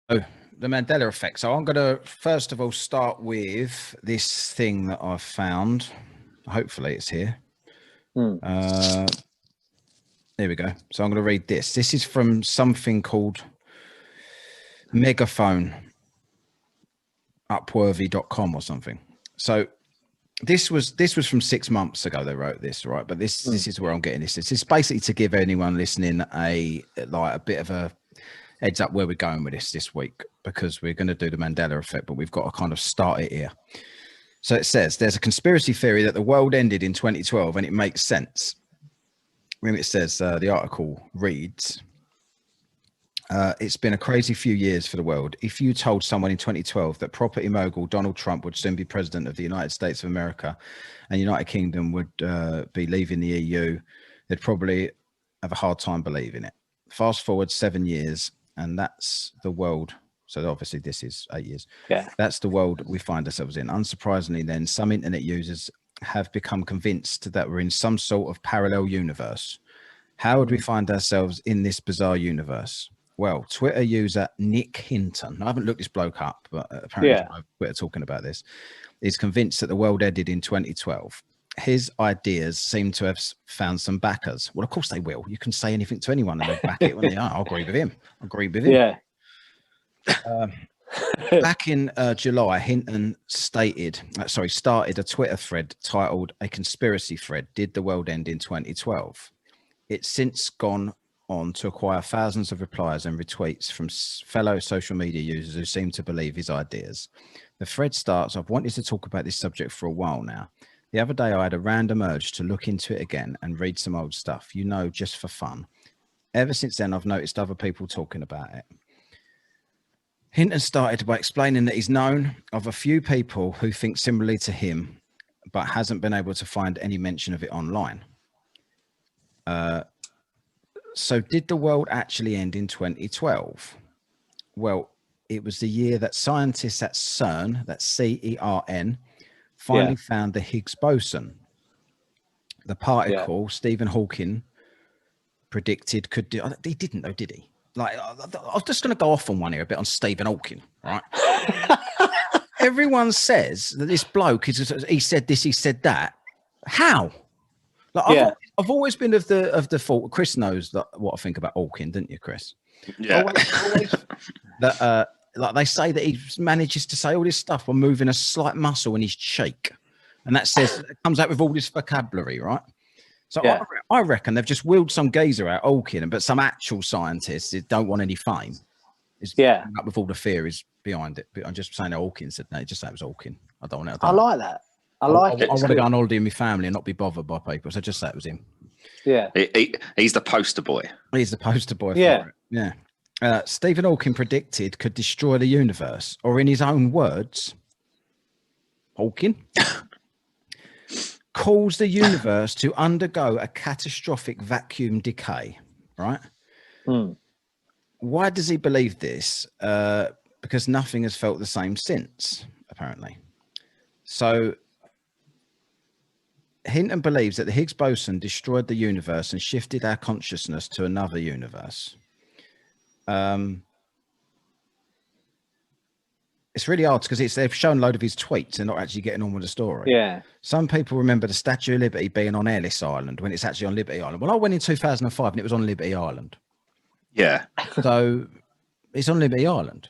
Oh, the Mandela effect. So I'm going to first of all start with this thing that I've found. Hopefully it's here. Here we go. So I'm going to read this. This is from something called Megaphone Upworthy.com or something. So this was from 6 months ago. They wrote this, right? But this is where I'm getting this. It's basically to give anyone listening a bit of a heads up where we're going with this week, because we're going to do the Mandela effect, but we've got to kind of start it here. So it says there's a conspiracy theory that the world ended in 2012, and it makes sense. When it says the article reads, it's been a crazy few years for the world. If you told someone in 2012 that property mogul Donald Trump would soon be president of the United States of America and United Kingdom would be leaving the EU, they'd probably have a hard time believing it. Fast forward 7 years, and that's the world. So obviously this is 8 years. Yeah. That's the world we find ourselves in. Unsurprisingly, then, some internet users have become convinced that we're in some sort of parallel universe. How would we find ourselves in this bizarre universe? Well, Twitter user Nick Hinton, I haven't looked this bloke up, but apparently Twitter talking about this, is convinced that the world ended in 2012. His ideas seem to have found some backers. Well, of course they will. You can say anything to anyone and they'll back it when they are. I'll agree with him. Yeah. Back in July, Hinton started a Twitter thread titled "A Conspiracy Thread: Did the World End in 2012?" It's since gone on to acquire thousands of replies and retweets from fellow social media users who seem to believe his ideas. The thread starts, "I've wanted to talk about this subject for a while now. The other day I had a random urge to look into it again and read some old stuff, just for fun. Ever since then, I've noticed other people talking about it." Hinton started by explaining that he's known of a few people who think similarly to him, but hasn't been able to find any mention of it online. So did the world actually end in 2012? Well, it was the year that scientists at CERN, that's CERN, finally found the Higgs Boson. The particle Stephen Hawking predicted could do. He didn't though, did he? Like, I'm just going to go off on one here a bit on Stephen Hawking, right? Everyone says that this bloke he said this, he said that. How? Like, I've always been of the thought. Chris knows what I think about Hawking, didn't you, Chris? Yeah. Always that like they say that he manages to say all this stuff while moving a slight muscle in his cheek, and that comes out with all this vocabulary, right? So I reckon they've just wheeled some geezer out, Hawking, but some actual scientists don't want any fame. Up with all the theories behind it. But I'm just saying Hawking said no, just say it was Hawking. I don't want it. I like that. I like it. I want to go on holiday with my family and not be bothered by people. So just say it was him. Yeah. He's the poster boy. He's the poster boy for it. Yeah. Stephen Hawking predicted could destroy the universe, or in his own words, Hawking cause the universe to undergo a catastrophic vacuum decay, right? Why does he believe this? Because nothing has felt the same since, apparently. So Hinton believes that the Higgs boson destroyed the universe and shifted our consciousness to another universe. It's really hard because they've shown a load of his tweets and not actually getting on with the story. Yeah. Some people remember the Statue of Liberty being on Ellis Island when it's actually on Liberty Island. Well, I went in 2005 and it was on Liberty Island. Yeah. So it's on Liberty Island.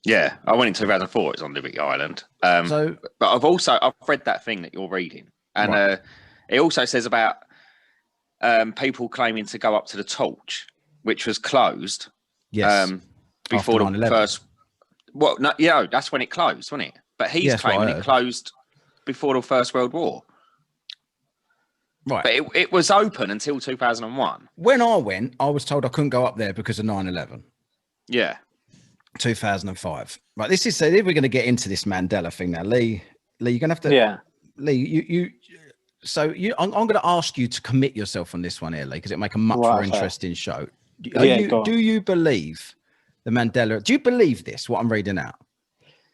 Yeah. I went in 2004. It's on Liberty Island. But I've read that thing that you're reading. And it also says about people claiming to go up to the torch, which was closed. Yes. Before the first. Well, no, that's when it closed, wasn't it? But he's claiming it closed before the First World War. Right. But it was open until 2001. When I went, I was told I couldn't go up there because of 9/11. Yeah. 2005. Right. This is we're going to get into this Mandela thing now. Lee, you're going to have to. Yeah. Lee, I'm going to ask you to commit yourself on this one here, Lee, because it'll make a much more interesting show. Do you believe the Mandela? Do you believe this? What I'm reading out?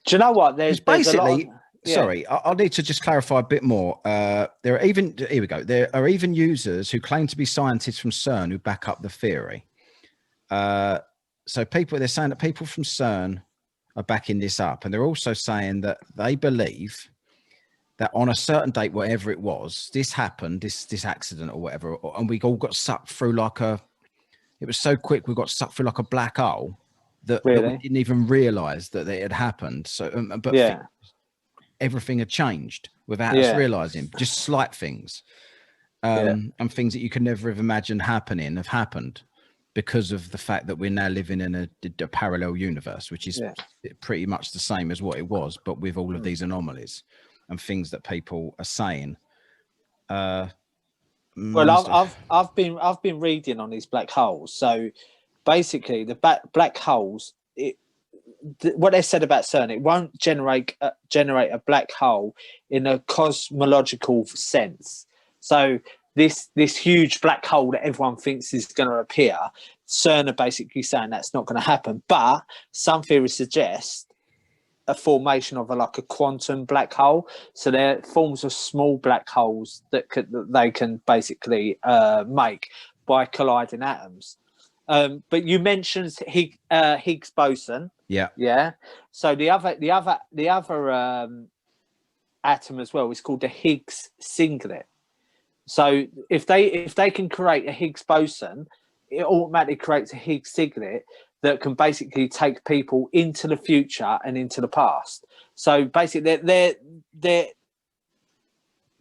Do you know what? There's basically. Sorry, I need to just clarify a bit more. There are even users who claim to be scientists from CERN who back up the theory. so they're saying that people from CERN are backing this up, and they're also saying that they believe that on a certain date, whatever it was, this happened, this accident or whatever, and we all got sucked through it was so quick, we got sucked through like a black hole that we didn't even realize that it had happened. So, but everything had changed without us realizing, just slight things, and things that you could never have imagined happening have happened because of the fact that we're now living in a parallel universe, which is pretty much the same as what it was, but with all of these anomalies and things that people are saying. Well, I've been reading on these black holes. So basically, the black holes, what they said about CERN, it won't generate a black hole in a cosmological sense. So this huge black hole that everyone thinks is going to appear, CERN are basically saying that's not going to happen. But some theories suggest a formation of a quantum black hole. So they're forms of small black holes that they can basically make by colliding atoms. But you mentioned Higgs Boson. Yeah. So the other atom as well is called the Higgs singlet. So if they can create a Higgs boson, it automatically creates a Higgs singlet that can basically take people into the future and into the past. So basically,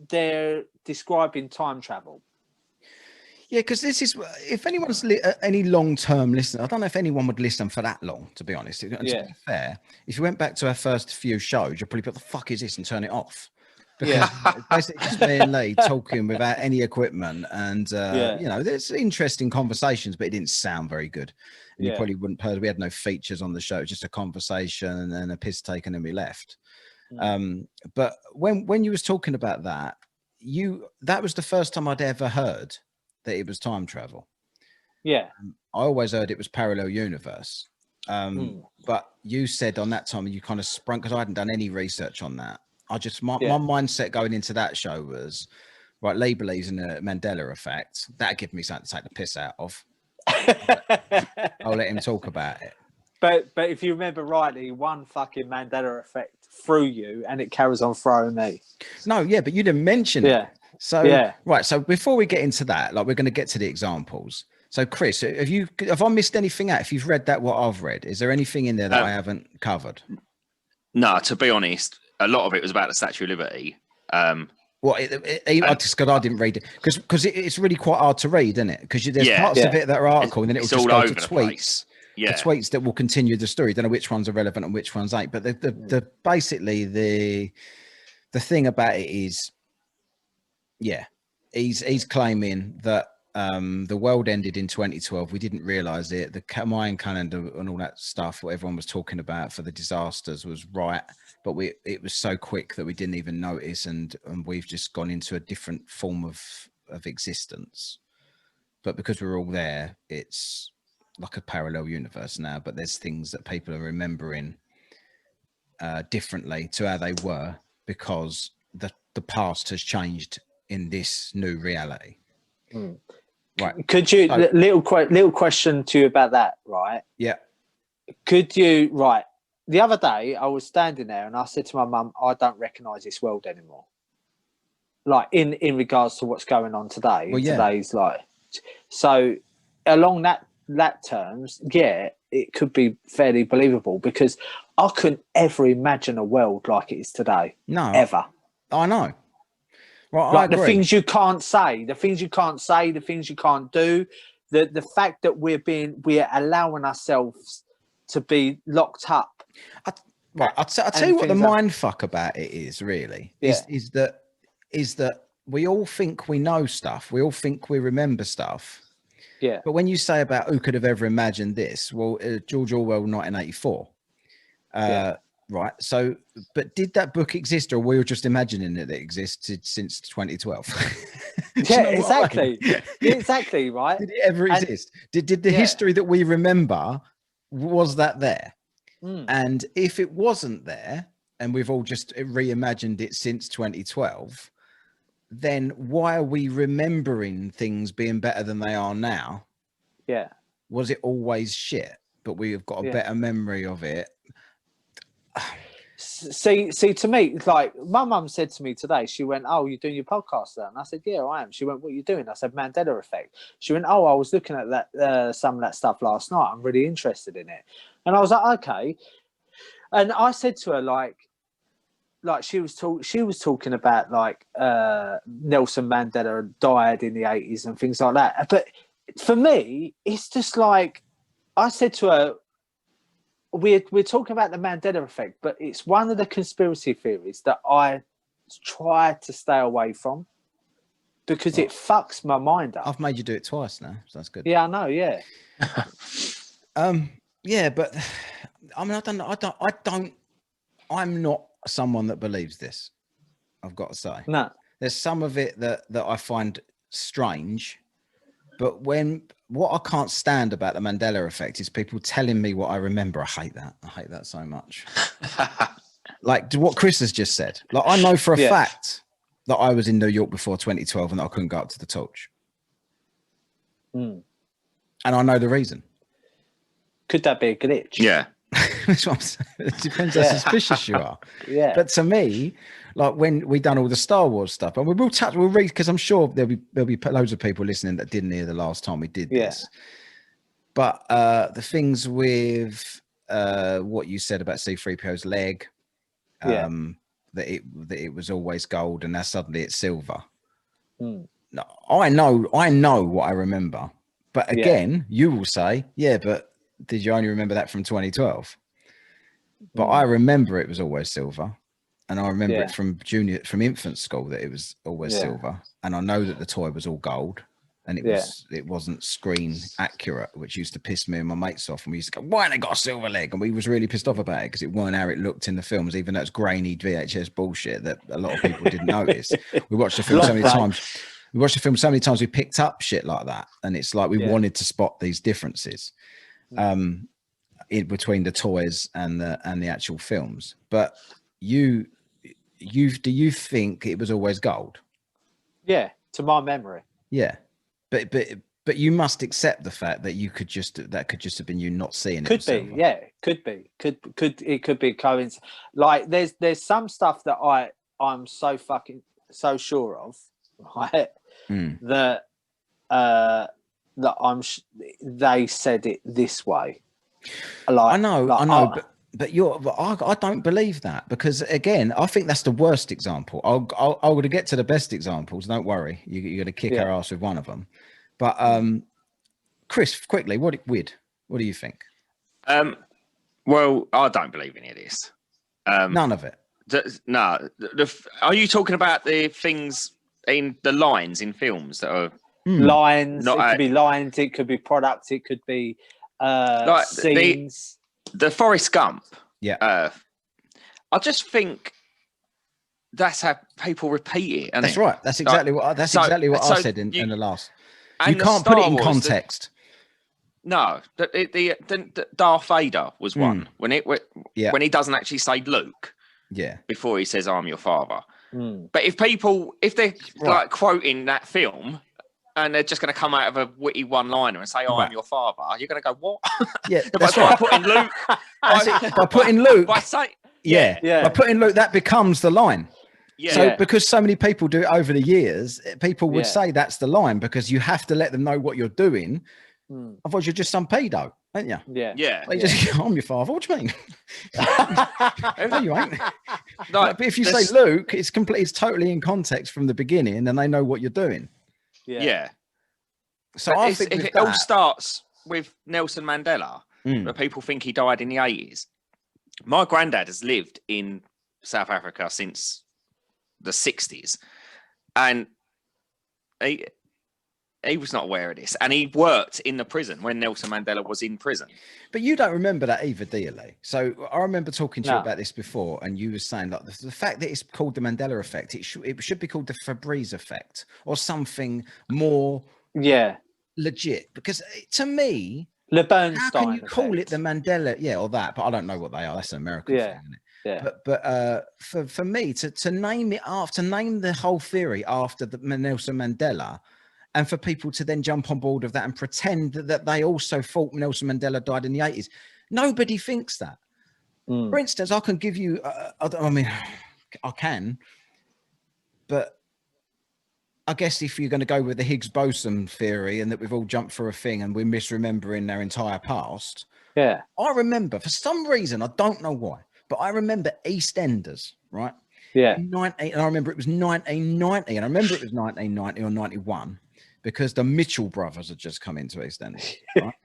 they're describing time travel. Yeah, because this is, if anyone's any long-term listener, I don't know if anyone would listen for that long, to be honest. And to be fair, if you went back to our first few shows, you'd probably be like, what the fuck is this, and turn it off. Because basically just me and Lee talking without any equipment, and you know, there's interesting conversations, but it didn't sound very good. And you probably wouldn't heard, we had no features on the show, just a conversation and then a piss taken and we left. But when you was talking about that, that was the first time I'd ever heard that it was time travel. I always heard it was parallel universe. But you said on that time, you kind of sprung, because I hadn't done any research on that. My mindset going into that show was, right, Lee believes in the Mandela effect. That'd give me something to take the piss out of. I'll let him talk about it. But if you remember rightly, one fucking Mandela effect threw you, and it carries on throwing me. No, but you didn't mention it. So right. So before we get into that, we're going to get to the examples. So Chris, have I missed anything out? If you've read that, what I've read, is there anything in there that I haven't covered? No, to be honest, a lot of it was about the Statue of Liberty. Because I didn't read it, because it's really quite hard to read, isn't it? Because there's parts of it that are article, and then it will just go to tweets. The tweets that will continue the story. Don't know which ones are relevant and which ones ain't. But the basically the thing about it is, he's claiming that the world ended in 2012. We didn't realize it. The Mayan calendar and all that stuff, what everyone was talking about for the disasters, was right, but it was so quick that we didn't even notice, and we've just gone into a different form of existence. But because we're all there, it's like a parallel universe now. But there's things that people are remembering differently to how they were, because the past has changed in this new reality. Right. Could you little question to you about that? Right. Yeah. Could you the other day I was standing there and I said to my mum, I don't recognise this world anymore. Like in regards to what's going on today. Well, today's so along that terms, it could be fairly believable, because I couldn't ever imagine a world like it is today. No. Ever. I know. Well, the things you can't say, the things you can't do, the fact that we're allowing ourselves to be locked up. I'll tell you what the mind fuck about it is, really, is that we all think we know stuff. We all think we remember stuff. Yeah. But when you say about who could have ever imagined this, well, George Orwell, 1984. Right. So, but did that book exist, or were we just imagining that it existed since 2012? Exactly. Exactly. Right. Did it ever exist? Did the history that we remember, was that there? And if it wasn't there, and we've all just reimagined it since 2012, then why are we remembering things being better than they are now? Yeah. Was it always shit? but we have got a better memory of it. See, to me, it's like my mum said to me today, she went, "Oh, you're doing your podcast there?" And I said, "Yeah, I am." She went, "What are you doing?" I said, "Mandela effect." She went, "Oh, I was looking at that some of that stuff last night. I'm really interested in it." And I was like, "Okay." And I said to her, like she was talking about like Nelson Mandela died in the 80s and things like that. But for me, it's just like I said to her, we're talking about the Mandela effect, but it's one of the conspiracy theories that I try to stay away from because it fucks my mind up. I've made you do it twice now, so that's good. Yeah, I know. Yeah. Yeah, but I mean, I'm not someone that believes this. I've got to say, no. There's some of it that I find strange, but what I can't stand about the Mandela effect is people telling me what I remember. I hate that so much. Like what Chris has just said. Like I know for a fact that I was in New York before 2012 and that I couldn't go up to the torch. And I know the reason. Could that be a glitch? Yeah. That's what I'm saying. It depends how suspicious you are. Yeah. But to me, like when we done all the Star Wars stuff, and we'll read because I'm sure there'll be loads of people listening that didn't hear the last time we did this. But the things with what you said about C-3PO's leg, that it was always gold and now suddenly it's silver. No, I know what I remember. But again, you will say, yeah, but did you only remember that from 2012? But I remember it was always silver. And I remember it from infant school that it was always silver. And I know that the toy was all gold and it wasn't screen accurate, which used to piss me and my mates off. And we used to go, why ain't they got a silver leg? And we was really pissed off about it because it weren't how it looked in the films, even though it's grainy VHS bullshit that a lot of people didn't notice. We watched the film so many times. We watched the film so many times we picked up shit like that. And it's like we wanted to spot these differences in between the toys and the actual films. But do you think it was always gold? Yeah, to my memory. Yeah. But you must accept the fact that that could just have been you not seeing it. Could be, yeah. Could be. It could be coincidence. Like there's some stuff that I'm so sure of, right? That they said it this way. Like, I know, but I don't believe that because again, I think that's the worst example. I'll going to get to the best examples. Don't worry, you're going to kick our ass with one of them. But Chris, quickly, what do you think? Well, I don't believe any of this. None of it. No. Are you talking about the things in the lines in films that are lines? It could be lines. It could be products. It could be like scenes. The Forrest Gump. Yeah. I just think that's how people repeat it. That's right. That's exactly what I said in the last. You can't put it in context. No, the Darth Vader was one when he doesn't actually say Luke. Yeah. Before he says I'm your father. But if they're like quoting that film and they're just going to come out of a witty one-liner and say, I'm your father, you're going to go, what? Yeah, that's right. By putting Luke. By putting Luke. By saying, by putting Luke, that becomes the line. Yeah. So because so many people do it over the years, people would say that's the line because you have to let them know what you're doing. Otherwise, you're just some pedo, aren't you? Yeah. Yeah. Like, I'm your father. What do you mean? No, you ain't. But if you say Luke, it's totally in context from the beginning and they know what you're doing. Yeah. So I think if it all starts with Nelson Mandela, where people think he died in the 80s. My granddad has lived in South Africa since the 60s. And he was not aware of this. And he worked in the prison when Nelson Mandela was in prison. But you don't remember that either, do you, Lee? So I remember talking to you about this before, and you were saying like the fact that it's called the Mandela effect, it should be called the Febreze effect or something more legit. Because to me, Le Bernstein how can you call effect. it the Mandela? Or that, but I don't know what they are. That's an American thing, isn't it? Yeah. But for me to name it after, name the whole theory after the Nelson Mandela, and for people to then jump on board of that and pretend that they also thought Nelson Mandela died in the 80s. Nobody thinks that. For instance, I can give you, I mean, I can, but I guess if you're going to go with the Higgs Boson theory and that we've all jumped through a thing and we're misremembering their entire past. Yeah. I remember, for some reason, I don't know why, but I remember EastEnders, right? Yeah. And I remember it was 1990, and I remember it was 1990 or 91 because the Mitchell brothers had just come into EastEnders, right?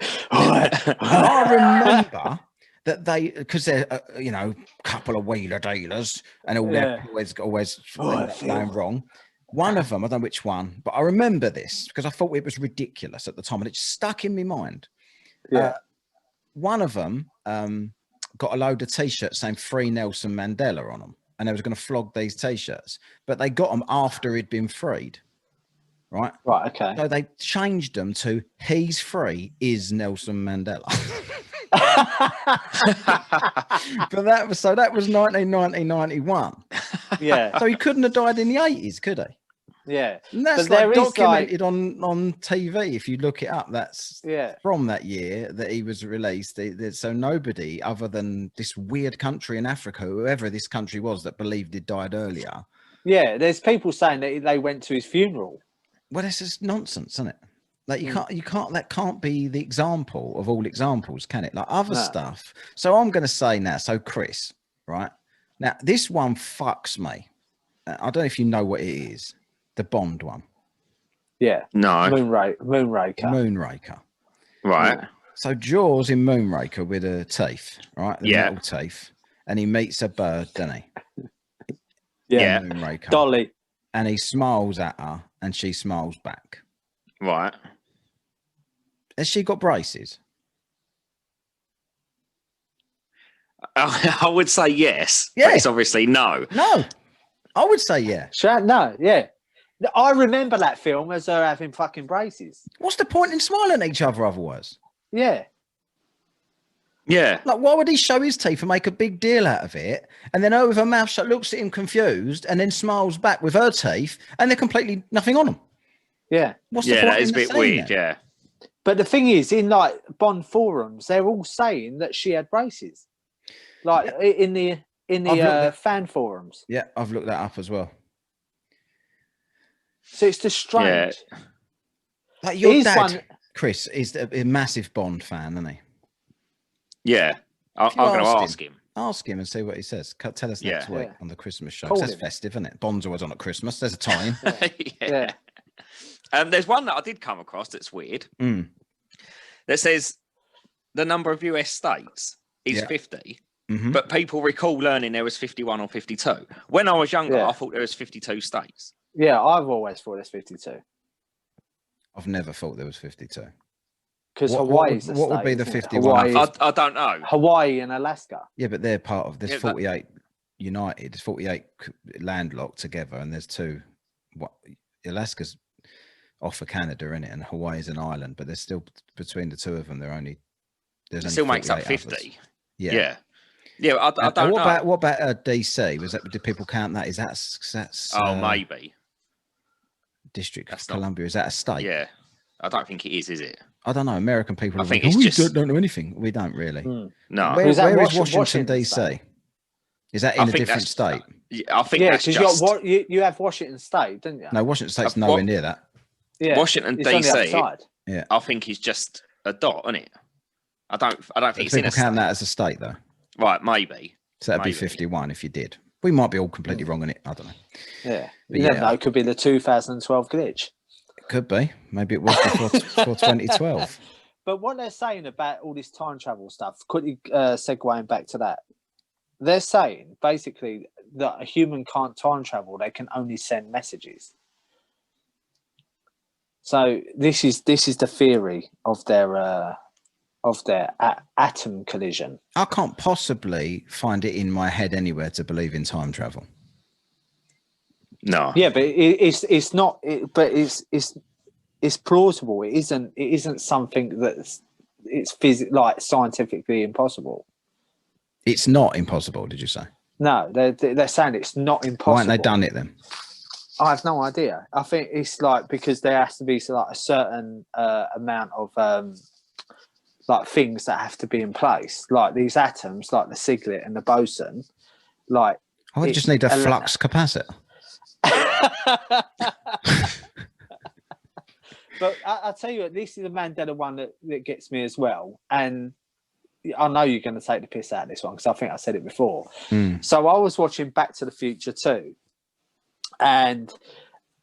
I remember that they, because they're, you know, couple of wheeler dealers and all their always going wrong. One of them, I don't know which one, but I remember this because I thought it was ridiculous at the time and it just stuck in my mind. Yeah. One of them got a load of T-shirts saying "Free Nelson Mandela" on them, and they was going to flog these T-shirts, but they got them after he'd been freed. Right. Right. Okay. So they changed them to "He's free is Nelson Mandela." But that was 1990, 91. Yeah. So he couldn't have died in the 80s, could he? Yeah. And that's like documented on TV. If you look it up, that's from that year that he was released. So nobody other than this weird country in Africa, whoever this country was that believed he died earlier. Yeah. There's people saying that they went to his funeral. Well, this is nonsense, isn't it? Like that can't be the example of all examples, can it? Like other stuff. So I'm going to say now, so Chris, right now, this one fucks me. I don't know if you know what it is. The Bond one. Yeah. No. Moonraker. Right. Yeah. So Jaws in Moonraker with her teeth, right? The metal teeth. And he meets a bird, doesn't he? Yeah. Moonraker. Dolly. And he smiles at her and she smiles back. Right. Has she got braces? I would say yes. Yeah. But it's obviously no. No. I would say yeah. No, yeah. I remember that film as her having fucking braces. What's the point in smiling at each other otherwise? Yeah. Yeah. Like, why would he show his teeth and make a big deal out of it? And then her with her mouth shut looks at him confused and then smiles back with her teeth and they're completely nothing on them. Yeah. What's the point that is a bit weird, that? But the thing is, in like Bond forums, they're all saying that she had braces. Like in the fan forums. Yeah, I've looked that up as well. So it's just strange. Yeah. Like your dad, Chris, is a massive Bond fan, isn't he? Yeah. I'm going to ask him. Ask him and see what he says. Tell us next week on the Christmas show. That's festive, isn't it? Bond's always on at Christmas. There's a time. Yeah. There's one that I did come across that's weird. That says the number of US states is 50. Mm-hmm. But people recall learning there was 51 or 52. When I was younger, I thought there was 52 states. Yeah, I've always thought there's 52. I've never thought there was 52. Because Hawaii's what would be the 51? I don't know. Hawaii and Alaska. Yeah, but they're part of this 48 united. There's 48 landlocked together, and there's two. Alaska's off of Canada, in it, and Hawaii's an island, but there's still between the two of them. It still makes up 50. Others. Yeah. I don't know. What about DC? Did people count that? Is that's maybe District of Columbia? Is that a state? Yeah, I don't think it is it? I don't know. American people. I think it's just don't know anything. We don't really. No. Where is Washington DC? State? Is that in a different state? Yeah, I think that's just. You have Washington State, didn't you? No, Washington State's nowhere near that. Yeah, Washington DC. Yeah, I think is just a dot, isn't it? I don't think it's in a state. Count that as a state though. Right, maybe. So that'd be 51 if you did. We might be all completely wrong on it. I don't know. Yeah. You never know. It could be the 2012 glitch. It could be. Maybe it was before 2012. But what they're saying about all this time travel stuff, quickly segueing back to that, they're saying basically that a human can't time travel. They can only send messages. So this is the theory of their atom collision. I can't possibly find it in my head anywhere to believe in time travel. No. Yeah, but it's not. But it's plausible. It isn't something that's like scientifically impossible. It's not impossible. Did you say? No, they're saying it's not impossible. Why haven't they done it then? I have no idea. I think it's like because there has to be like a certain amount of like things that have to be in place, like these atoms, like the siglet and the boson. Like, I just need a flux capacitor. But I'll tell you what, this is the Mandela one that gets me as well. And I know you're going to take the piss out of this one because I think I said it before. So I was watching Back to the Future 2, and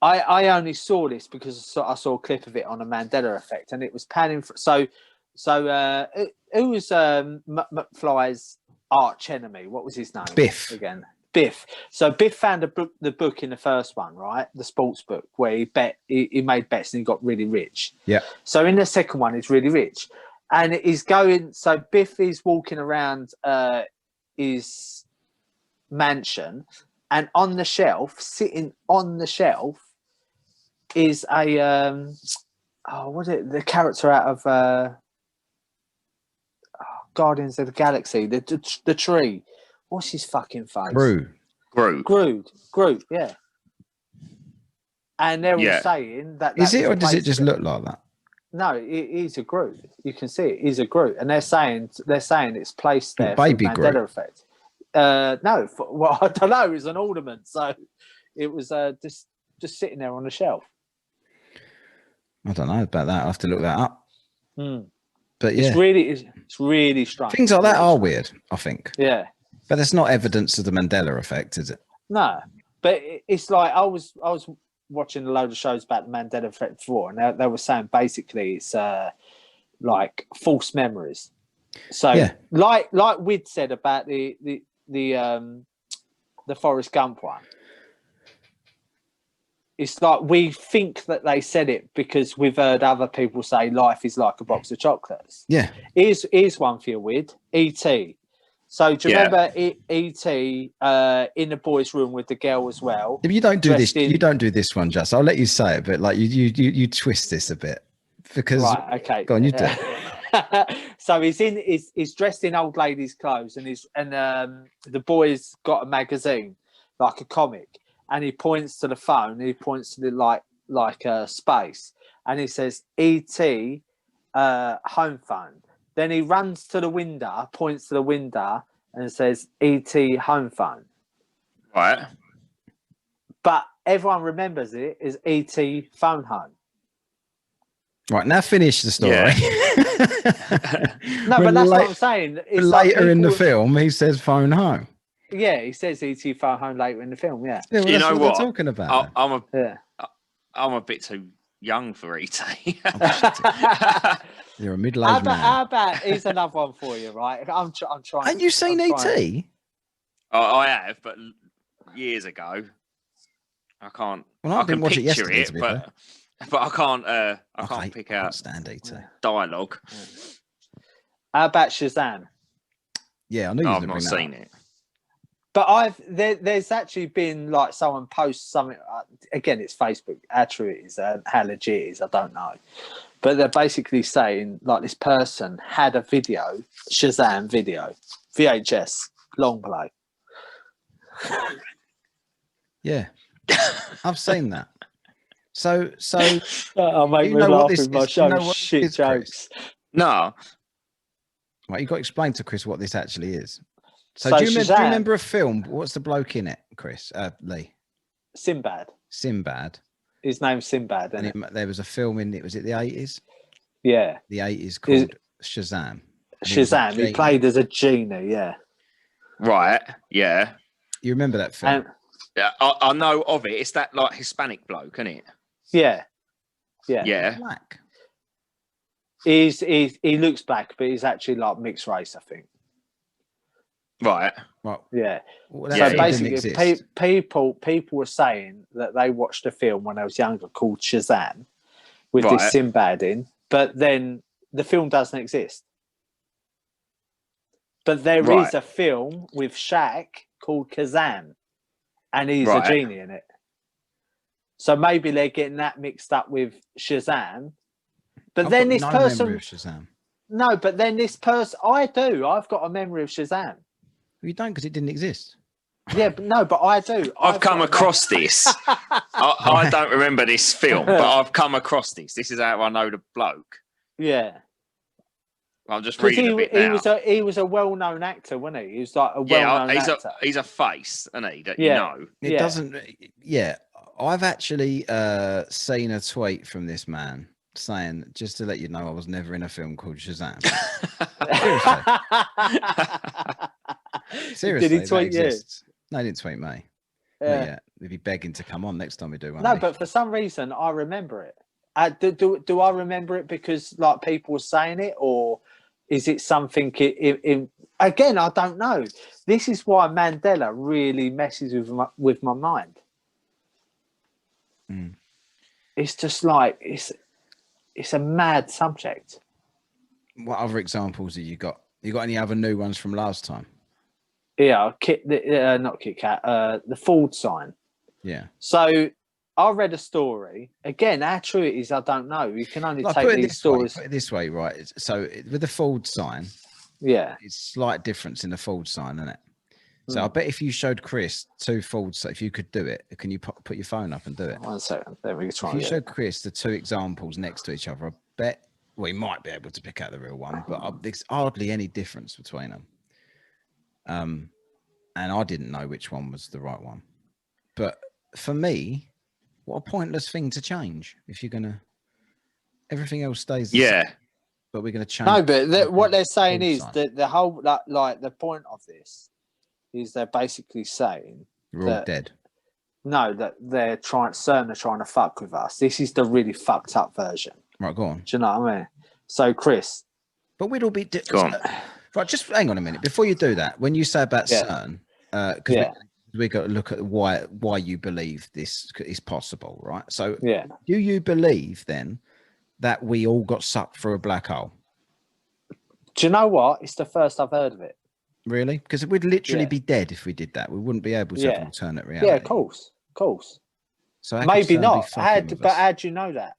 I only saw this because I saw a clip of it on a Mandela effect, and it was panning. Who was McFly's arch enemy? What was his name? Biff. Again. Biff. So Biff found the book in the first one, right? The sports book where he made bets and he got really rich. Yeah. So in the second one, he's really rich, and he's going. So Biff is walking around his mansion, and on the shelf, sitting on the shelf, is a the character out of Guardians of the Galaxy, the tree. What's his fucking face? Groot, yeah. And they're all saying that. Is it, or does it just look like that? No, he's a Groot. You can see it. He's a Groot, and they're saying it's placed there for baby Mandela Groot. effect. No, well, I don't know. It was an ornament, so it was just sitting there on the shelf. I don't know about that. I will have to look that up. But yeah, it's really strange. Things like that are weird, I think. Yeah. But that's not evidence of the Mandela effect, is it? No, but it's like I was watching a load of shows about the Mandela effect before, and they were saying basically it's like false memories. So like we'd said about the Forrest Gump one, it's like we think that they said it because we've heard other people say life is like a box of chocolates. Yeah. Here's one for you, Wid. E.T. So do you remember E.T. In the boys' room with the girl as well? If you don't do this, you don't do this one, Just. I'll let you say it, but like you twist this a bit because. Right. Okay. Go on, you do. So he's dressed in old lady's clothes, and the boy's got a magazine, like a comic, and he points to the phone. He points to the like space, and he says E.T. Home phone. Then he runs to the window, points to the window, and says, E.T. home phone. Right. But everyone remembers it as E.T. phone home. Right, now finish the story. Yeah. No, but that's what I'm saying. It's later in the film, he says phone home. Yeah, he says E.T. phone home later in the film, yeah. Well, you know what they're talking about. I'm a bit too young for E.T. You're a middle-aged man. How about here's another one for you, right? I'm trying. Ain't you seen E.T.? I have, but years ago. I can't. Well, I can watch it picture yesterday, it, but I can't. I can't pick out stand E.T. dialogue. How about Shazam? Yeah, I knew I've not seen it. But there's actually been like someone posts something. Again, it's Facebook. How true it is, how legit it is, I don't know. But they're basically saying like this person had a video, Shazam video, VHS, long play. Yeah, I've seen that. So I'll make me laugh with my show shit jokes. No, right, you got to explain to Chris what this actually is. So do you remember a film? What's the bloke in it, Chris? Lee. Sinbad. His name's Sinbad. And there was a film in it. Was it the 80s? Yeah. The 80s called Shazam. Shazam. He played as a genie. Yeah. Right. Yeah. You remember that film? Yeah, I know of it. It's that like Hispanic bloke, isn't it? Yeah. Yeah. Yeah. Black. He looks black, but he's actually like mixed race, I think. Right. Yeah. Well, so basically, people were saying that they watched a film when they was younger called Shazam with this Sinbad in, but then the film doesn't exist. But there is a film with Shaq called Kazam, and he's a genie in it. So maybe they're getting that mixed up with Shazam. But then this person, no, but then this person, I do. I've got a memory of Shazam. You don't, because it didn't exist. Yeah, but no, but I do. I've come across this. I don't remember this film, but I've come across this. This is how I know the bloke. Yeah. I'm just reading a bit now. He was a well-known actor, wasn't he? He was like a well-known actor. He's a face, isn't he? That you know. It doesn't. Yeah, I've actually seen a tweet from this man saying, just to let you know, I was never in a film called Shazam. Seriously, did he tweet you? No, he didn't tweet me. Yeah, he'd be begging to come on next time we do one. No, but for some reason I remember it. Do I remember it because like people were saying it, or is it something in again? I don't know. This is why Mandela really messes with my mind. It's just like it's a mad subject. What other examples have you got? You got any other new ones from last time? Yeah, not Kit Kat, the Ford sign. Yeah. So I read a story. Again, how true it is, I don't know. You can only take these stories. Put it this way, right? So with the Ford sign, it's slight difference in the Ford sign, isn't it? So I bet if you showed Chris two Ford, so if you could do it, can you put your phone up and do it? 1 second. There we go. If you showed Chris the two examples next to each other, I bet we might be able to pick out the real one, but there's hardly any difference between them. And I didn't know which one was the right one. But for me, what a pointless thing to change if you're gonna. Everything else stays the same, but we're gonna change. No, but what they're saying is that the whole like the point of this is they're basically saying we're all dead. No, that CERN are trying to fuck with us. This is the really fucked up version. Right, go on. Do you know what I mean? So, Chris, but we'd all be right. Just hang on a minute before you do that. When you say about CERN, because we got to look at why you believe this is possible, right? So, do you believe then that we all got sucked through a black hole? Do you know what? It's the first I've heard of it. Really? Because we'd literally be dead if we did that. We wouldn't be able to have an alternate reality. Yeah, of course. So maybe not. How do you know that?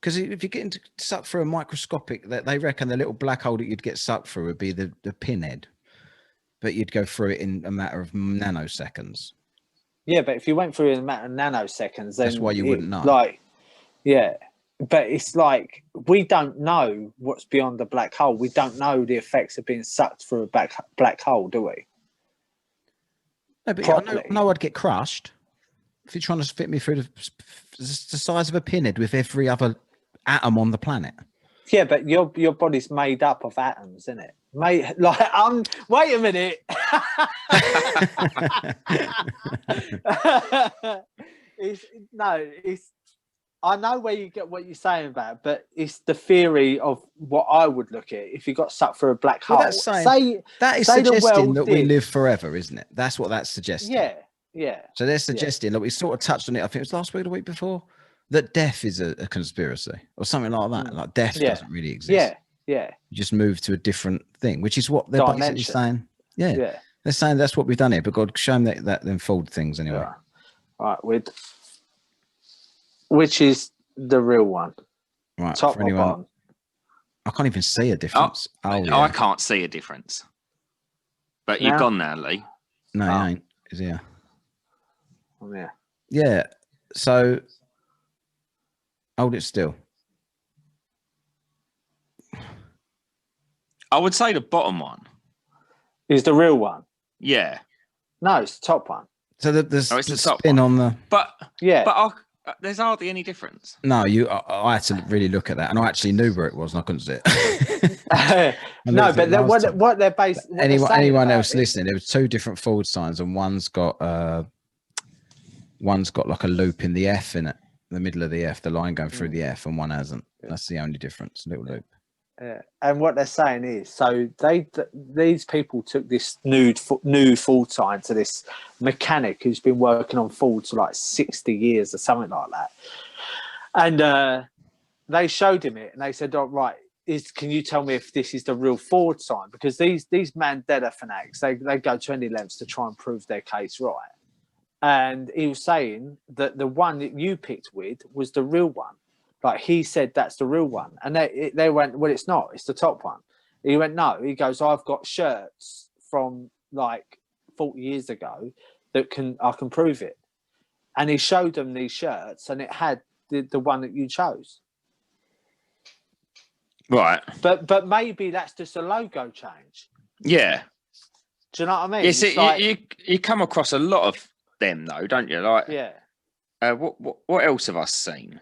Because if you're getting sucked through a microscopic, they reckon the little black hole that you'd get sucked through would be the pinhead, but you'd go through it in a matter of nanoseconds. Yeah, but if you went through it in a matter of nanoseconds, then that's why you wouldn't know. But it's like we don't know what's beyond the black hole. We don't know the effects of being sucked through a black hole, do we? No, but I know I'd get crushed if you're trying to fit me through the size of a pinhead with every other atom on the planet. Yeah, but your body's made up of atoms, isn't it? Wait a minute. I know where you get what you're saying about, but it's the theory of what I would look at if you got sucked through a black hole. That is suggesting that we live forever, isn't it? That's what that's suggesting. Yeah. So they're suggesting, like we sort of touched on it, I think it was last week or the week before, that death is a conspiracy or something like that. Like death doesn't really exist. Yeah. You just move to a different thing, which is what they're basically saying. Yeah. They're saying that's what we've done here, but God, show them that them fold things anyway. Right, which is the real one. Right. Top for anyone, or bottom? I can't even see a difference. I can't see a difference. But you've gone now, Lee. No, he ain't. Is he? Oh, yeah. Yeah. So hold it still. I would say the bottom one is the real one. Yeah. No, it's the top one. So there's the spin on the. But there's hardly any difference. No, I had to really look at that, and I actually knew where it was, and I couldn't see it. No, but what they're based. Anyone else listening? There was two different forward signs, and one's got like a loop in the F in it, the middle of the F, the line going through the F, and one hasn't. That's the only difference. Little loop. And what they're saying is, so these people took this new Ford sign to this mechanic who's been working on Fords for like 60 years or something like that, and they showed him it, and they said, "Oh, right, can you tell me if this is the real Ford sign?" Because these Mandela fanatics, they go to any lengths to try and prove their case right. And he was saying that the one that you picked with was the real one. Like he said, that's the real one. And they went, well, it's not. It's the top one. He went, no. He goes, I've got shirts from like 40 years ago that I can prove it. And he showed them these shirts, and it had the one that you chose. Right. But maybe that's just a logo change. Yeah. Do you know what I mean? Yes, you come across a lot of them though, don't you? Like, yeah. What else have I seen?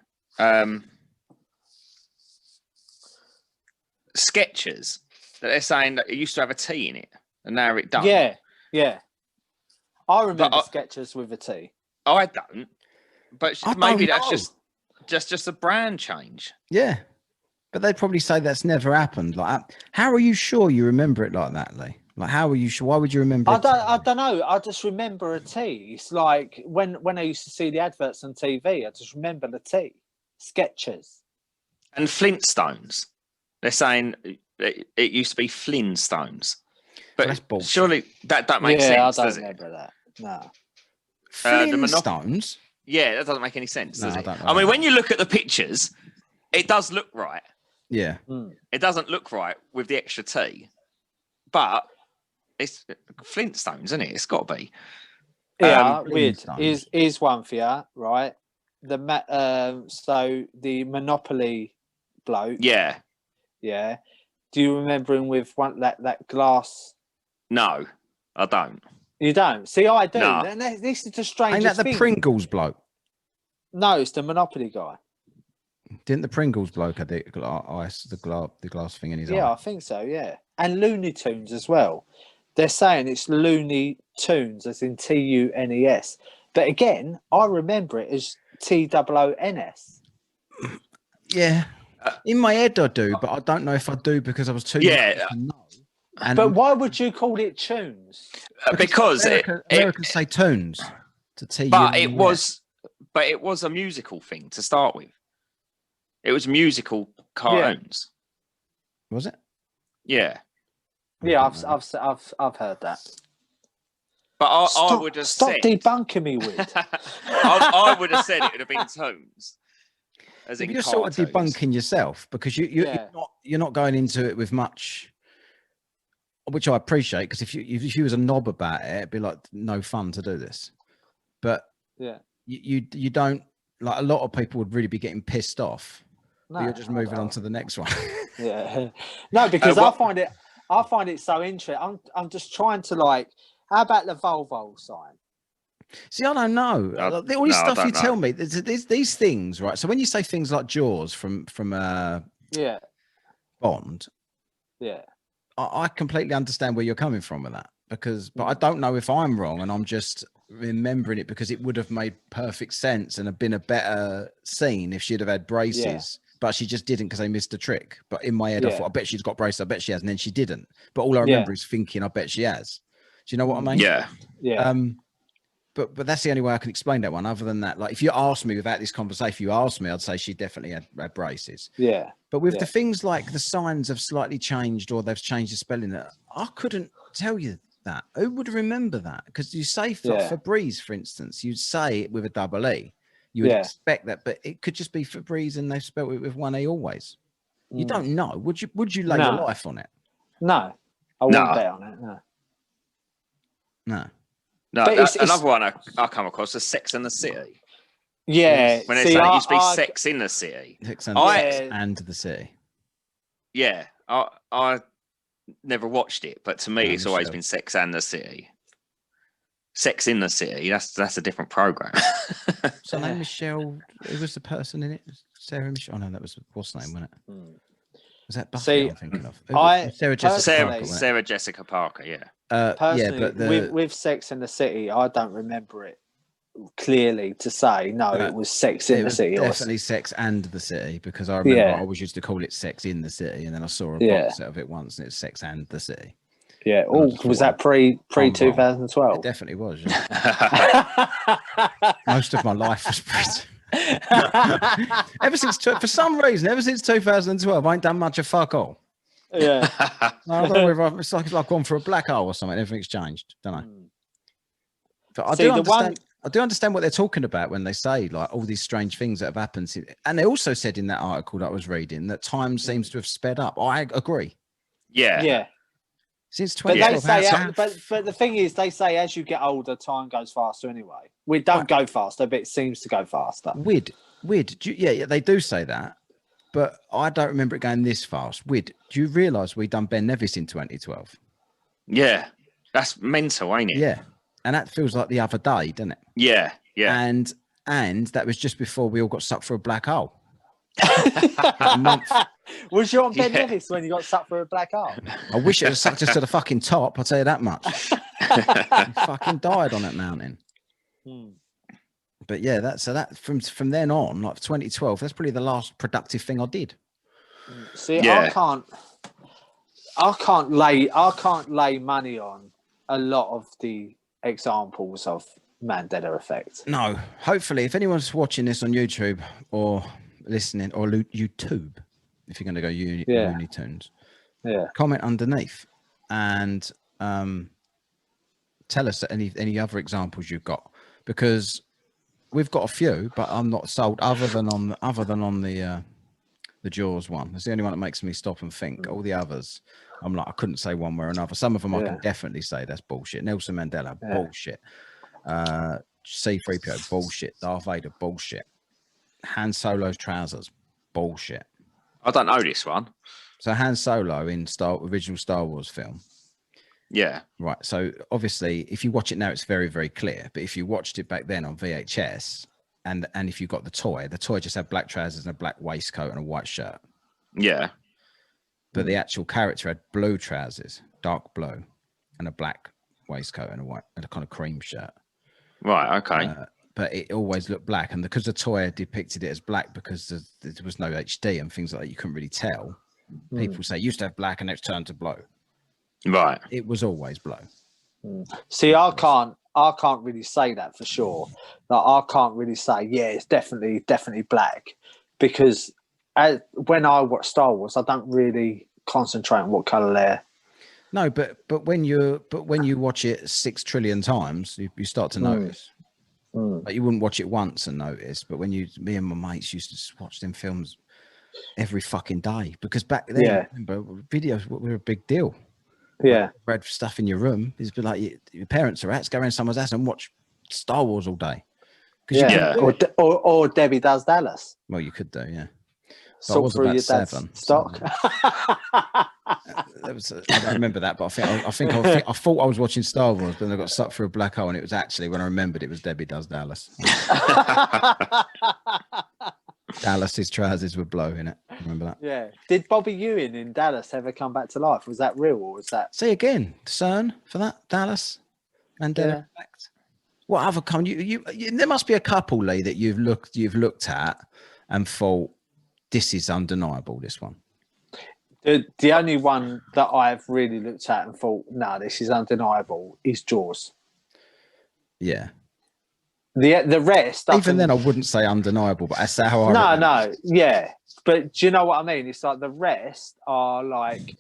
Sketches that they're saying that it used to have a T in it, and now it don't. Yeah, yeah. I remember Sketches with a T. I don't, but maybe that's just a brand change. Yeah, but they'd probably say that's never happened. Like, how are you sure you remember it like that, Lee? Like, how are you sure? Why would you remember? I don't know. I just remember a T. It's like when I used to see the adverts on TV. I just remember the T. Sketches and Flintstones. They're saying it used to be Flintstones, but surely that makes sense. I don't remember that. No. Flintstones. Yeah, that doesn't make any sense, does it? I mean, when you look at the pictures, it does look right. Yeah. It doesn't look right with the extra T, but it's Flintstones, isn't it? It's got to be. Yeah, weird. Is one for you, right? So the Monopoly bloke. Yeah. Yeah. Do you remember him with that glass? No, I don't. You don't? See, I do. No. This is the strangest Ain't that the Pringles bloke? No, it's the Monopoly guy. Didn't the Pringles bloke have the glass thing in his eye? Yeah, I think so, yeah. And Looney Tunes as well. They're saying it's Looney Tunes, as in Tunes. But again, I remember it as TOONS. Yeah. In my head I do, but I don't know if I do because I was too young to know. But why would you call it tunes? Because Americans say tunes to T. But it was a musical thing to start with. It was musical cartoons. Yeah. Was it? Yeah. Yeah, I've heard that. But I would have stop debunking me with. I would have said it would have been tunes. You're sort of debunking yourself because you're not going into it with much, which I appreciate, because if you was a knob about it, it'd be like no fun to do this. But yeah, you don't, like, a lot of people would really be getting pissed off. No, you're just moving on to the next one. Yeah, no, because I find it so interesting. I'm just trying to, like, how about the Volvo sign? See, I don't know. All this stuff you tell me, there's these things, right? So when you say things like Jaws from Bond, yeah, I completely understand where you're coming from with that, but I don't know if I'm wrong and I'm just remembering it because it would have made perfect sense and have been a better scene if she'd have had braces, but she just didn't because they missed a trick. But in my head, I thought, I bet she's got braces, I bet she has, and then she didn't. But all I remember is thinking, I bet she has. Do you know what I mean? Yeah. Yeah. But that's the only way I can explain that one. Other than that, like, if you asked me without this conversation, if you asked me, I'd say she definitely had braces. Yeah. But with the things like the signs have slightly changed or they've changed the spelling, I couldn't tell you that. Who would remember that? Because you say Febreze, for instance, you'd say it with a double E. You would expect that, but it could just be Febreze and they've spelled it with one E always. You don't know. Would you lay your life on it? No. I wouldn't bet on it. No. No, another one I come across is Sex and the City. Yeah. When they say it used to be Sex in the City. Sex and the City. Yeah. I never watched it, but to me it's always been Sex and the City. Sex in the City, that's a different program. So name Michelle, who was the person in it? Sarah Michelle? Oh no, that was what's her name, wasn't it? Was that Buffy I'm thinking of? Sarah Jessica Parker, yeah. Personally, with Sex in the City, I don't remember it clearly to say it was Sex in the City. Definitely Sex and the City, because I remember I always used to call it Sex in the City, and then I saw a box set of it once, and it's Sex and the City. Yeah. Oh, was that pre 2012? It definitely was. Yeah. Most of my life was pre. Ever since, for some reason, ever since 2012, I ain't done much of fuck all. Yeah. I don't know whether it's like I've gone for a black hole or something. Everything's changed, don't I? But I do understand what they're talking about when they say, like, all these strange things that have happened. And they also said in that article that I was reading that time seems to have sped up. I agree. Yeah. Yeah. Since But 2012. they say, but the thing is, they say as you get older, time goes faster anyway. We don't go faster, but it seems to go faster. Yeah, they do say that, but I don't remember it going this fast. Do you realise we done Ben Nevis in 2012? Yeah, that's mental, ain't it? Yeah, and that feels like the other day, doesn't it? Yeah. And that was just before we all got sucked for a black hole. A month. Was you on Ben Nevis when you got sucked for a black hole? I wish it had sucked us to the fucking top. I'll tell you that much. We fucking died on that mountain. But yeah, that from then on, like 2012, that's probably the last productive thing I did. See, I can't lay money on a lot of the examples of Mandela effect. No, hopefully, if anyone's watching this on YouTube or listening or YouTube, if you're going to go Looney Tunes, comment underneath and tell us any other examples you've got, because we've got a few, but I'm not sold other than on the Jaws one. It's the only one that makes me stop and think. All the others, I'm like, I couldn't say one way or another. Some of them I can definitely say that's bullshit. Nelson Mandela, bullshit. C-3PO, bullshit. Darth Vader, bullshit. Han Solo's trousers, bullshit. I don't know this one. So Han Solo in original Star Wars film. Yeah. Right. So obviously, if you watch it now, it's very, very clear. But if you watched it back then on VHS, and if you got the toy just had black trousers and a black waistcoat and a white shirt. Yeah. But the actual character had blue trousers, dark blue, and a black waistcoat and a kind of cream shirt. Right. Okay. But it always looked black, and because the toy depicted it as black because there was no HD and things like that, you couldn't really tell. People say it used to have black and it's turned to blue. Right. It was always blue. See, I can't really say that for sure. Like, I can't really say, it's definitely black, because when I watch Star Wars, I don't really concentrate on what color they're. No, but when you watch it 6 trillion times, you start to notice. Like, you wouldn't watch it once and notice, but me and my mates used to just watch them films every fucking day, because back then, remember, videos were a big deal. Yeah, like, read stuff in your room. It's been like your parents are at, go around someone's house and watch Star Wars all day. Or Debbie Does Dallas. Well, you could do, yeah. So Sort through your dad's stock. So, I don't remember that, but I thought I was watching Star Wars, but then I got sucked through a black hole, and it was actually, when I remembered, it was Debbie Does Dallas. Dallas's trousers were blue in it. Remember that? Yeah. Did Bobby Ewing in Dallas ever come back to life? Was that real, or was that? See again, CERN for that Dallas Mandela effect. What other you there must be a couple, Lee, that you've looked at and thought, this is undeniable, this one. The only one that I've really looked at and thought, no, this is undeniable, is Jaws. Yeah. The rest, even then, I wouldn't say undeniable, but that's how I. Yeah. But do you know what I mean? It's like the rest are like,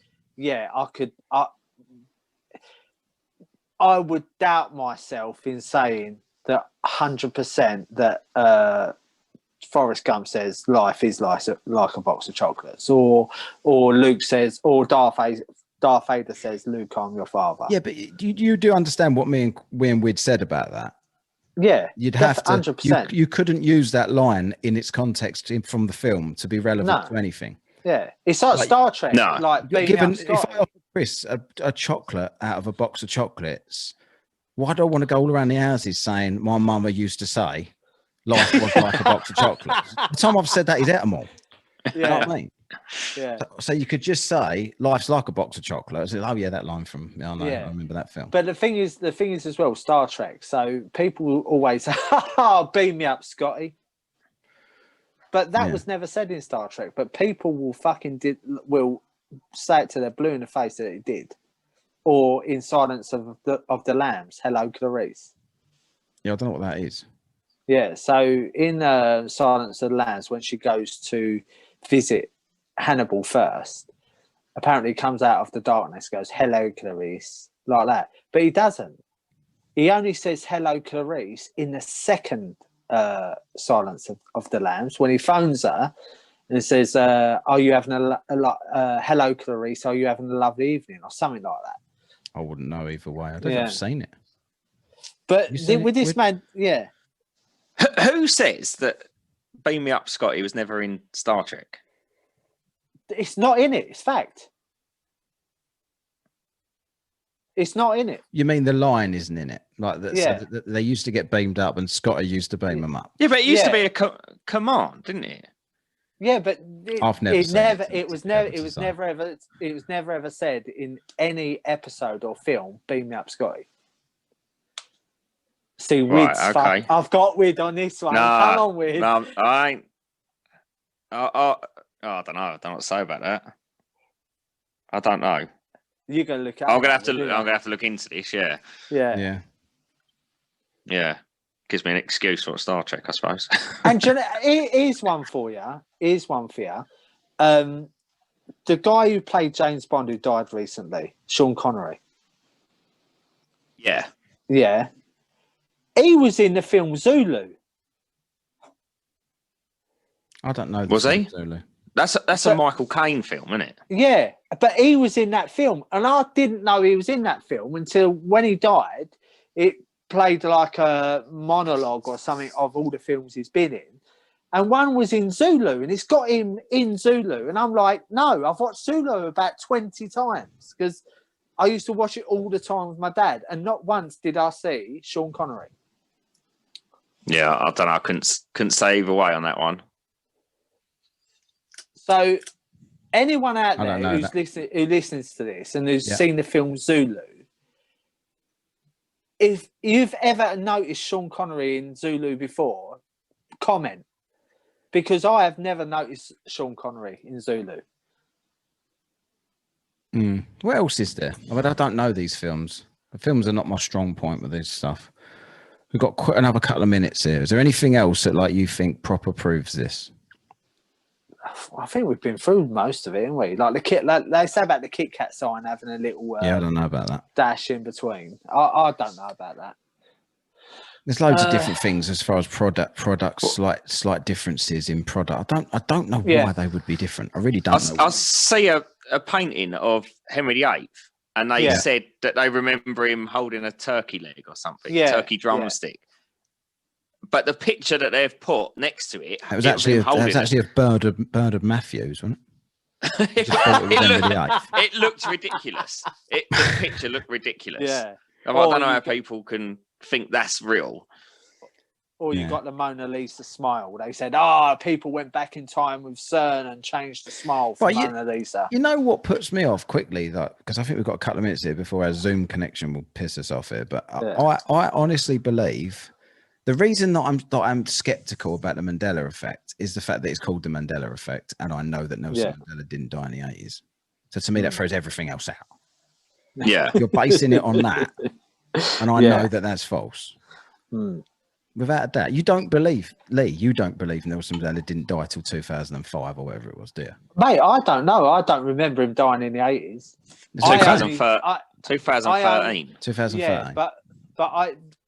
I would doubt myself in saying that 100% that Forrest Gump says life is like a box of chocolates, or Luke says, or Darth Vader says, Luke, I'm your father. Yeah, but you do understand what me and Wid said about that. Yeah, you'd have to. 100%. You couldn't use that line in its context from the film to be relevant to anything. Yeah, it's like Star Trek. No, like given if I offer Chris a chocolate out of a box of chocolates, why do I want to go all around the houses saying my mama used to say life was like a box of chocolates? The time I've said that, he's ate them all. Yeah. You know what I mean? Yeah. So you could just say life's like a box of chocolates. Oh yeah, that line from I remember that film. But the thing is as well, Star Trek. So people will always say, beam me up, Scotty. But that was never said in Star Trek. But people will will say it to their blue in the face that it did. Or in Silence of the Lambs, hello Clarice. Yeah, I don't know what that is. Yeah, so in Silence of the Lambs, when she goes to visit Hannibal first, apparently comes out of the darkness, goes, hello Clarice, like that. But he doesn't. He only says hello Clarice in the second Silence of the Lambs, when he phones her and says, are you having hello Clarice, are you having a lovely evening, or something like that. I wouldn't know either way. I don't think I've seen it. But with this man, yeah. Who says that Beam Me Up, Scotty was never in Star Trek? It's not in it. It's fact. It's not in it. You mean the line isn't in it? Like that? Yeah. So they used to get beamed up, and Scotty used to beam them up. Yeah, but it used to be a command, didn't it? Yeah, but I've never. It was never ever said in any episode or film. Beam me up, Scotty. See, Wid's okay. I've got Wid on this one. No, come on, Wid. No, I ain't. I don't know. I don't know what to say about that. I don't know. You're gonna look at. I'm gonna have to look into this. Yeah. Yeah. Yeah. Gives me an excuse for Star Trek, I suppose. And here's one for you. The guy who played James Bond who died recently, Sean Connery. Yeah. Yeah. He was in the film Zulu. I don't know. Was he? Zulu. That's a Michael Caine film, isn't it? Yeah, but he was in that film, and I didn't know he was in that film until when he died. It played like a monologue or something of all the films he's been in, and one was in Zulu, and it's got him in Zulu, and I'm like, no, I've watched Zulu about 20 times because I used to watch it all the time with my dad, and not once did I see Sean Connery. Yeah, I don't know. I couldn't say either way on that one. So, anyone out there who listens to this and who's seen the film Zulu, if you've ever noticed Sean Connery in Zulu before, comment. Because I have never noticed Sean Connery in Zulu. What else is there? I mean, I don't know these films. The films are not my strong point with this stuff. We've got another couple of minutes here. Is there anything else that you think proper proves this? I think we've been through most of it, haven't we? Like they say about the Kit Kat sign having a little I don't know about that dash in between. I don't know about that. There's loads of different things as far as products, slight differences in product. I don't know why they would be different. I really don't know. I see a painting of Henry VIII, and they said that they remember him holding a turkey leg or something, turkey drumstick. Yeah. But the picture that they've put next to it, was actually a bird of Matthews, wasn't it? It looked ridiculous. The picture looked ridiculous. Yeah, I don't know how people can think that's real. Or you got the Mona Lisa smile. They said, people went back in time with CERN and changed the smile for Mona Lisa. You know what puts me off quickly, because I think we've got a couple of minutes here before our Zoom connection will piss us off here. But I honestly believe the reason that I'm skeptical about the Mandela effect is the fact that it's called the Mandela effect, and I know that Nelson Mandela didn't die in the 80s. So to me, that throws everything else out. Yeah, you're basing it on that, and I know that that's false. Without a doubt. You don't believe, Lee, Nelson Mandela didn't die till 2005 or whatever it was, do you? Mate, I don't know. I don't remember him dying in the 80s. 2013. 2013. Yeah,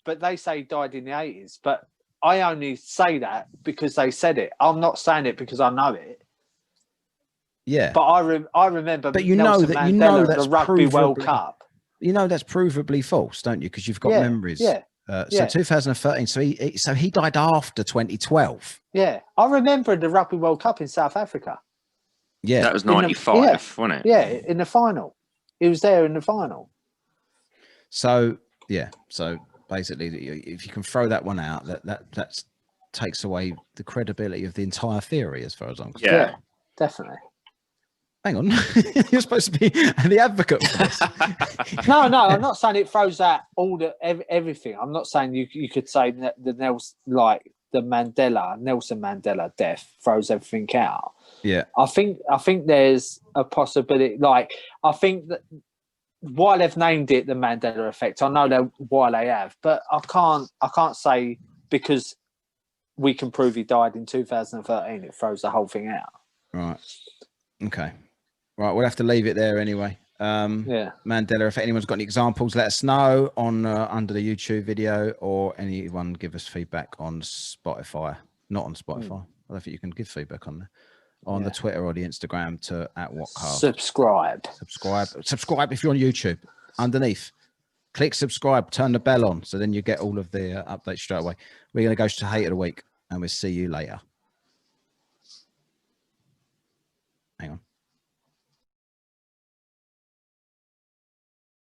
but they say he died in the 80s. But I only say that because they said it. I'm not saying it because I know it. Yeah. But I remember but Nelson Mandela that's the Rugby World Cup. You know that's provably false, don't you? Because you've got memories. Yeah. So 2013. So he died after 2012. Yeah, I remember the Rugby World Cup in South Africa. Yeah, that was 95, wasn't it? Yeah, in the final. He was there in the final. So basically, if you can throw that one out, that takes away the credibility of the entire theory, as far as I'm concerned. Yeah, definitely. Hang on, you're supposed to be the advocate for this. No, I'm not saying it throws out everything. I'm not saying you could say that the Nelson Mandela death throws everything out. Yeah, I think there's a possibility. Like, I think that why they've named it the Mandela effect, I know why they have, but I can't say because we can prove he died in 2013. It throws the whole thing out. Right. Okay. Right, we'll have to leave it there anyway. Mandela, if anyone's got any examples, let us know on under the YouTube video, or anyone give us feedback on Spotify. Not on Spotify. I don't think you can give feedback on there. On the Twitter or the Instagram to @Whatkast. Subscribe if you're on YouTube. underneath. Click subscribe, turn the bell on, so then you get all of the updates straight away. We're going to go to Hate of the Week, and we'll see you later.